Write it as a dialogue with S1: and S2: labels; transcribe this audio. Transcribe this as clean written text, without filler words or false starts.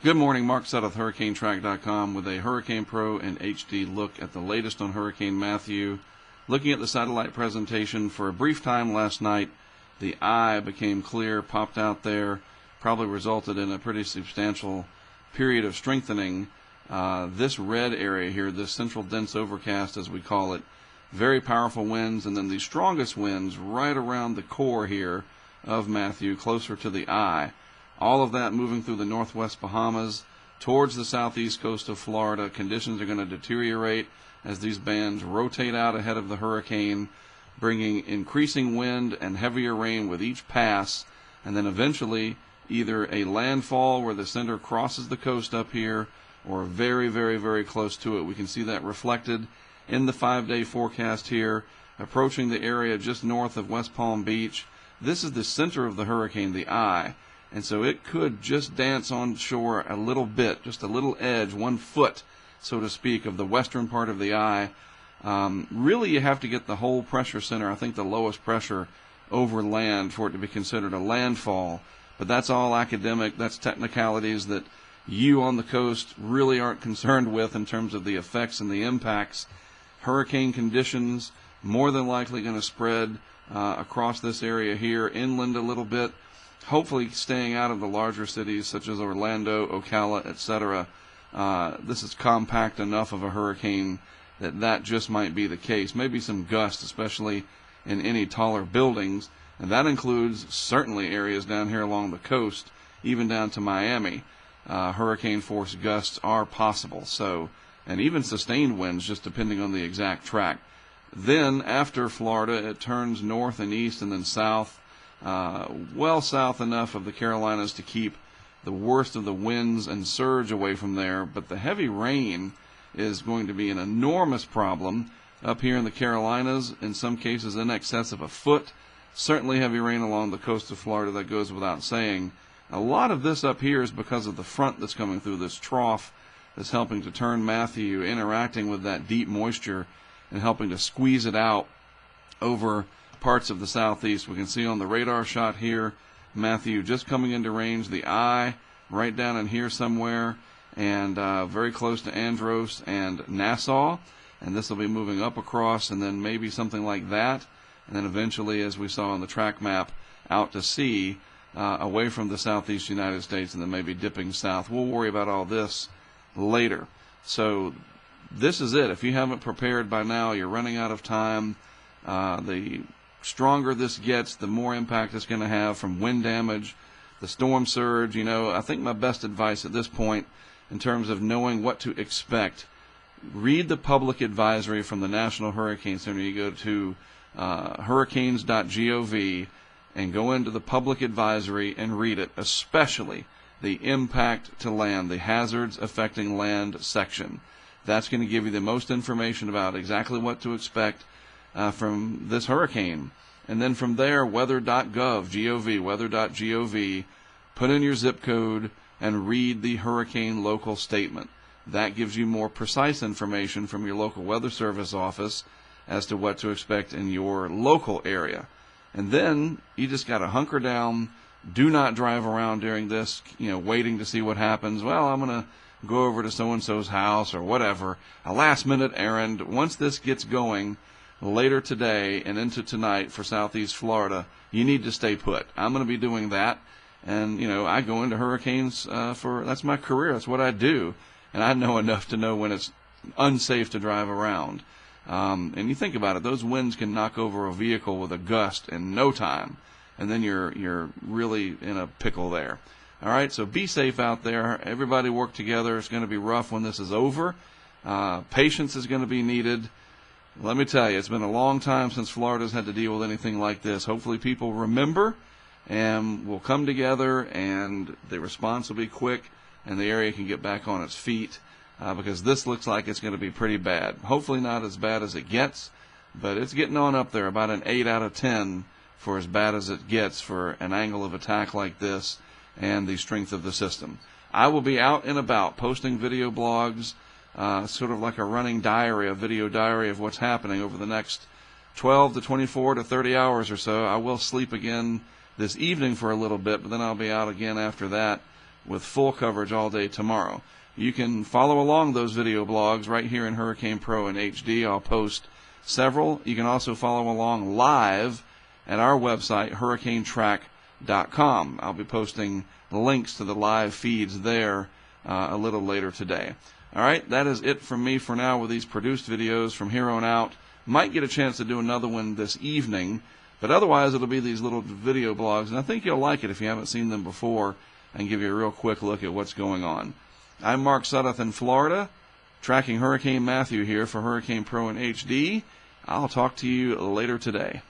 S1: Good morning, Mark Sudduth, HurricaneTrack.com with a Hurricane Pro and HD look at the latest on Hurricane Matthew. Looking at the satellite presentation for a brief time last night, the eye became clear, popped out there, probably resulted in a pretty substantial period of strengthening. This red area here, this central dense overcast as we call it, very powerful winds, and then the strongest winds right around the core here of Matthew, closer to the eye. All of that moving through the northwest Bahamas towards the southeast coast of Florida. Conditions are going to deteriorate as these bands rotate out ahead of the hurricane, bringing increasing wind and heavier rain with each pass, and then eventually either a landfall where the center crosses the coast up here or very, very, very close to it. We can see that reflected in the 5-day forecast here, approaching the area just north of West Palm Beach. This is the center of the hurricane, the eye. And so it could just dance on shore a little bit, just a little edge, 1 foot, so to speak, of the western part of the eye. Really, you have to get the whole pressure center, I think the lowest pressure, over land for it to be considered a landfall. But that's all academic. That's technicalities that you on the coast really aren't concerned with in terms of the effects and the impacts. Hurricane conditions more than likely going to spread across this area here, inland a little bit. Hopefully staying out of the larger cities such as Orlando, Ocala, etc. This is compact enough of a hurricane that just might be the case. Maybe some gusts, especially in any taller buildings, and that includes certainly areas down here along the coast, even down to Miami. Hurricane force gusts are possible, so, and even sustained winds, just depending on the exact track. Then after Florida, it turns north and east and then south. Well south enough of the Carolinas to keep the worst of the winds and surge away from there, but the heavy rain is going to be an enormous problem up here in the Carolinas, in some cases in excess of 1 foot. Certainly heavy rain along the coast of Florida, that goes without saying. A lot of this up here is because of the front that's coming through, this trough that's helping to turn Matthew, interacting with that deep moisture and helping to squeeze it out over parts of the southeast. We can see on the radar shot here, Matthew just coming into range, the eye right down in here somewhere, and very close to Andros and Nassau, and this will be moving up across, and then maybe something like that, and then eventually, as we saw on the track map, out to sea, away from the southeast United States, and then maybe dipping south. We'll worry about all this later. So this is it. If you haven't prepared by now, you're running out of time. The stronger this gets, the more impact it's going to have from wind damage, the storm surge. You know, I think my best advice at this point in terms of knowing what to expect, read the public advisory from the National Hurricane Center. You go to hurricanes.gov and go into the public advisory and read it, especially the impact to land, the hazards affecting land section. That's going to give you the most information about exactly what to expect from this hurricane. And then from there, weather.gov, weather.gov, put in your zip code and read the hurricane local statement. That gives you more precise information from your local weather service office as to what to expect in your local area. And then you just got to hunker down. Do not drive around during this, waiting to see what happens. Well, I'm going to go over to so-and-so's house or whatever, a last-minute errand. Once this gets going, later today and into tonight for southeast Florida, you need to stay put. I'm going to be doing that, and I go into hurricanes that's my career. That's what I do, and I know enough to know when it's unsafe to drive around. And you think about it, those winds can knock over a vehicle with a gust in no time, and then you're really in a pickle there. All right, so be safe out there. Everybody work together. It's going to be rough when this is over. Patience is going to be needed. Let me tell you, it's been a long time since Florida's had to deal with anything like this. Hopefully people remember and will come together, and the response will be quick, and the area can get back on its feet, because this looks like it's going to be pretty bad. Hopefully not as bad as it gets, but it's getting on up there, about an 8 out of 10 for as bad as it gets for an angle of attack like this and the strength of the system. I will be out and about posting video blogs, sort of like a running diary, a video diary of what's happening over the next 12 to 24 to 30 hours or so. I will sleep again this evening for a little bit, but then I'll be out again after that with full coverage all day tomorrow. You can follow along those video blogs right here in Hurricane Pro in HD. I'll post several. You can also follow along live at our website, hurricanetrack.com. I'll be posting the links to the live feeds there a little later today. All right, that is it from me for now with these produced videos. From here on out, might get a chance to do another one this evening, but otherwise it'll be these little video blogs, and I think you'll like it if you haven't seen them before, and give you a real quick look at what's going on. I'm Mark Sudduth in Florida, tracking Hurricane Matthew here for Hurricane Pro in HD. I'll talk to you later today.